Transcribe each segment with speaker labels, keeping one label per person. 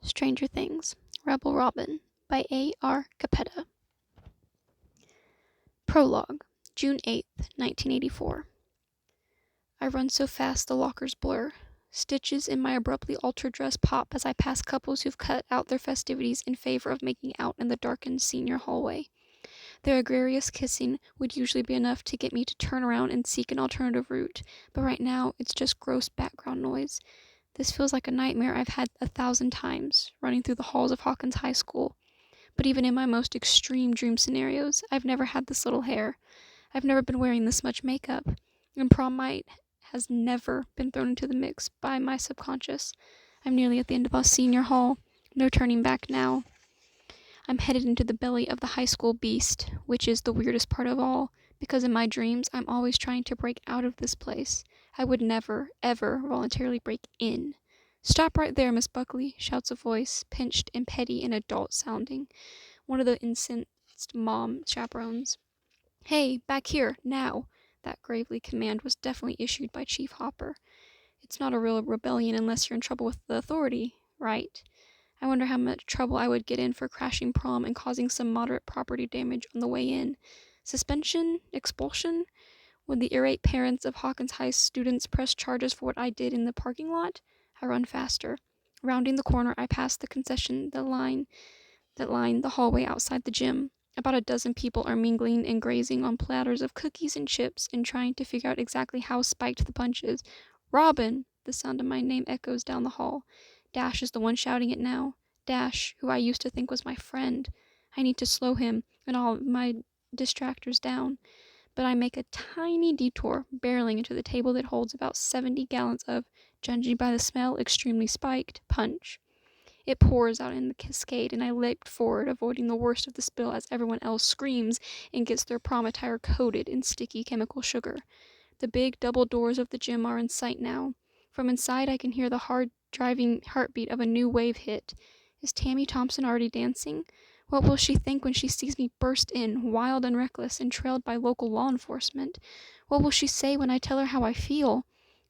Speaker 1: Stranger Things, Rebel Robin by A.R. Capetta. Prologue, June 8th, 1984. I run so fast the lockers blur. Stitches in my abruptly altered dress pop as I pass couples who've cut out their festivities in favor of making out in the darkened senior hallway. Their egregious kissing would usually be enough to get me to turn around and seek an alternative route, but right now it's just gross background noise. This feels like a nightmare I've had 1,000 times, running through the halls of Hawkins High School. But even in my most extreme dream scenarios, I've never had this little hair. I've never been wearing this much makeup. And prom night has never been thrown into the mix by my subconscious. I'm nearly at the end of our senior hall. No turning back now. I'm headed into the belly of the high school beast, which is the weirdest part of all, because in my dreams, I'm always trying to break out of this place. I would never, ever voluntarily break in. "Stop right there, Miss Buckley," shouts a voice, pinched and petty and adult-sounding. One of the incensed mom chaperones. "Hey, back here, now!" That gravely command was definitely issued by Chief Hopper. It's not a real rebellion unless you're in trouble with the authority, right? I wonder how much trouble I would get in for crashing prom and causing some moderate property damage on the way in. Suspension? Expulsion? Would the irate parents of Hawkins High students press charges for what I did in the parking lot? I run faster. Rounding the corner, I pass the concession that line the hallway outside the gym. About a dozen people are mingling and grazing on platters of cookies and chips and trying to figure out exactly how spiked the punch is. "Robin!" The sound of my name echoes down the hall. Dash is the one shouting it now. Dash, who I used to think was my friend. I need to slow him and all my distractors down. But I make a tiny detour, barreling into the table that holds about 70 gallons of, judging by the smell, extremely spiked punch. It pours out in the cascade, and I leap forward, avoiding the worst of the spill as everyone else screams and gets their prom attire coated in sticky chemical sugar. The big double doors of the gym are in sight now. From inside, I can hear the hard, driving heartbeat of a new wave hit. Is Tammy Thompson already dancing? What will she think when she sees me burst in, wild and reckless, and trailed by local law enforcement? What will she say when I tell her how I feel?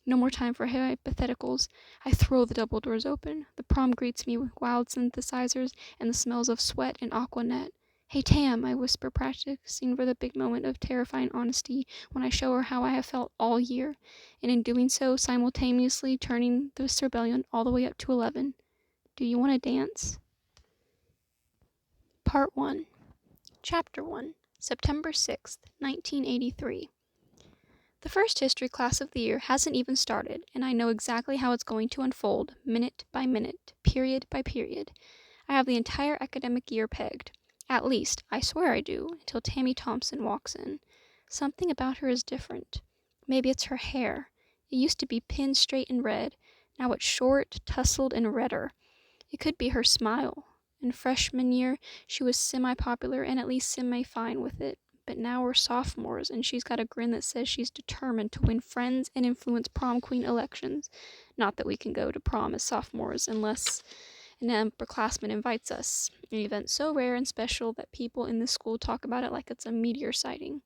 Speaker 1: No more time for hypotheticals. I throw the double doors open. The prom greets me with wild synthesizers and the smells of sweat and Aquanet. "Hey, Tam," I whisper, practicing for the big moment of terrifying honesty when I show her how I have felt all year, and in doing so, simultaneously turning this rebellion all the way up to 11. "Do you want to dance?" Part 1. Chapter 1. September 6th, 1983. The first history class of the year hasn't even started, and I know exactly how it's going to unfold, minute by minute, period by period. I have the entire academic year pegged. At least, I swear I do, until Tammy Thompson walks in. Something about her is different. Maybe it's her hair. It used to be pinned straight and red. Now it's short, tousled, and redder. It could be her smile. In freshman year, she was semi-popular and at least semi-fine with it. But now we're sophomores, and she's got a grin that says she's determined to win friends and influence prom queen elections. Not that we can go to prom as sophomores unless an upperclassman invites us, an event so rare and special that people in this school talk about it like it's a meteor sighting.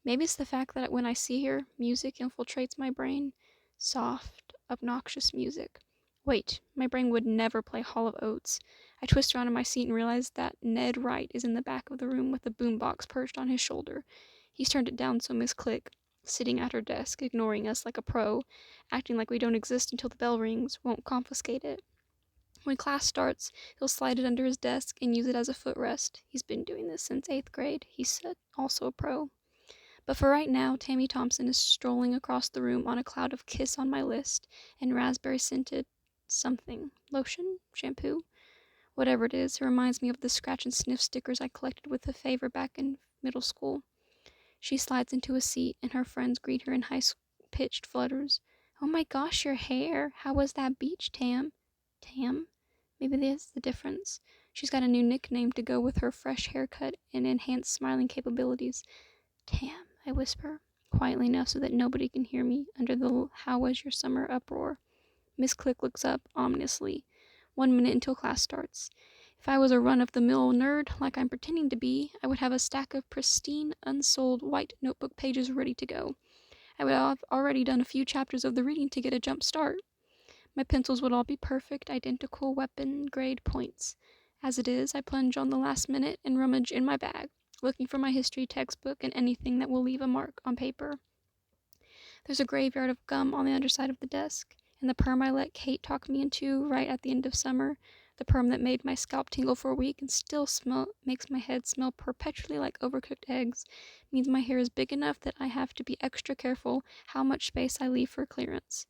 Speaker 1: Maybe it's the fact that when I see her, music infiltrates my brain. Soft, obnoxious music. Wait, my brain would never play Hall of Oates. I twist around in my seat and realize that Ned Wright is in the back of the room with a boombox perched on his shoulder. He's turned it down so Miss Click, sitting at her desk, ignoring us like a pro, acting like we don't exist until the bell rings, won't confiscate it. When class starts, he'll slide it under his desk and use it as a footrest. He's been doing this since 8th grade, he said, also a pro. But for right now, Tammy Thompson is strolling across the room on a cloud of Kiss on My List and raspberry-scented something. Lotion? Shampoo? Whatever it is, it reminds me of the scratch and sniff stickers I collected with a favor back in middle school. She slides into a seat, and her friends greet her in high-pitched flutters. "Oh my gosh, your hair! How was that beach, Tam?" Tam? Maybe that's the difference. She's got a new nickname to go with her fresh haircut and enhanced smiling capabilities. "Tam," I whisper, quietly enough so that nobody can hear me under the "how was your summer" uproar. Miss Click looks up ominously. 1 minute until class starts. If I was a run-of-the-mill nerd, like I'm pretending to be, I would have a stack of pristine, unsold white notebook pages ready to go. I would have already done a few chapters of the reading to get a jump start. My pencils would all be perfect, identical weapon-grade points. As it is, I plunge on the last minute and rummage in my bag, looking for my history textbook and anything that will leave a mark on paper. There's a graveyard of gum on the underside of the desk, and the perm I let Kate talk me into right at the end of summer, the perm that made my scalp tingle for a week and still makes my head smell perpetually like overcooked eggs, means my hair is big enough that I have to be extra careful how much space I leave for clearance.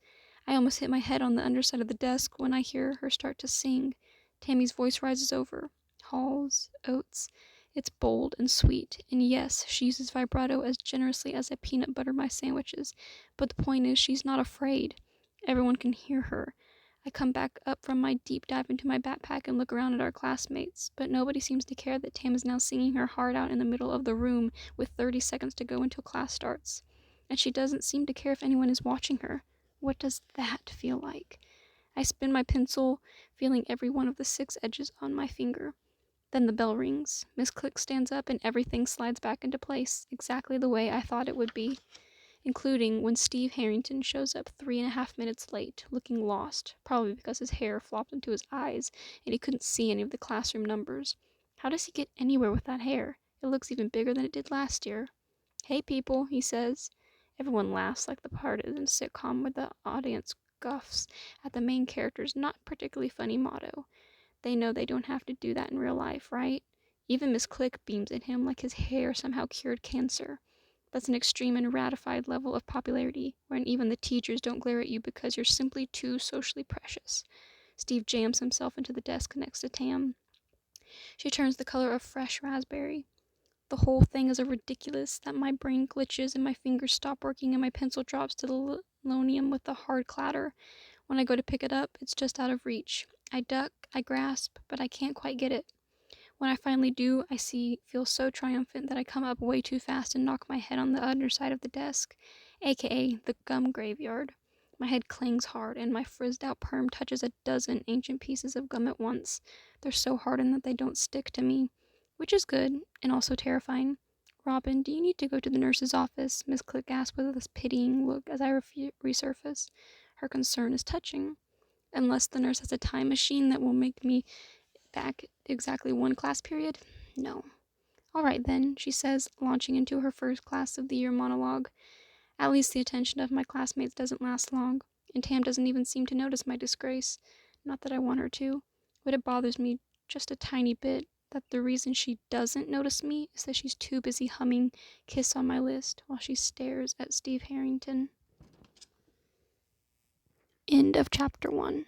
Speaker 1: I almost hit my head on the underside of the desk when I hear her start to sing. Tammy's voice rises over. Halls, oats. It's bold and sweet, and yes, she uses vibrato as generously as I peanut butter my sandwiches, but the point is she's not afraid. Everyone can hear her. I come back up from my deep dive into my backpack and look around at our classmates, but nobody seems to care that Tam is now singing her heart out in the middle of the room with 30 seconds to go until class starts. And she doesn't seem to care if anyone is watching her. What does that feel like? I spin my pencil, feeling every one of the 6 edges on my finger. Then the bell rings. Miss Click stands up and everything slides back into place, exactly the way I thought it would be, including when Steve Harrington shows up 3.5 minutes late, looking lost, probably because his hair flopped into his eyes and he couldn't see any of the classroom numbers. How does he get anywhere with that hair? It looks even bigger than it did last year. "Hey people," he says. Everyone laughs like the part in a sitcom where the audience guffs at the main character's not particularly funny motto. They know they don't have to do that in real life, right? Even Miss Click beams at him like his hair somehow cured cancer. That's an extreme and ratified level of popularity, wherein even the teachers don't glare at you because you're simply too socially precious. Steve jams himself into the desk next to Tam. She turns the color of fresh raspberry. The whole thing is so ridiculous that my brain glitches and my fingers stop working and my pencil drops to the linoleum with a hard clatter. When I go to pick it up, it's just out of reach. I duck, I grasp, but I can't quite get it. When I finally do, I feel so triumphant that I come up way too fast and knock my head on the underside of the desk, aka the gum graveyard. My head clings hard, and my frizzed out perm touches a dozen ancient pieces of gum at once. They're so hardened that they don't stick to me, which is good, and also terrifying. "Robin, do you need to go to the nurse's office?" Miss Click asks with a pitying look as I resurface. Her concern is touching. Unless the nurse has a time machine that will make me back exactly 1 class period? No. "All right then," she says, launching into her first class of the year monologue. At least the attention of my classmates doesn't last long, and Tam doesn't even seem to notice my disgrace. Not that I want her to, but it bothers me just a tiny bit that the reason she doesn't notice me is that she's too busy humming "Kiss on My List" while she stares at Steve Harrington. End of chapter 1.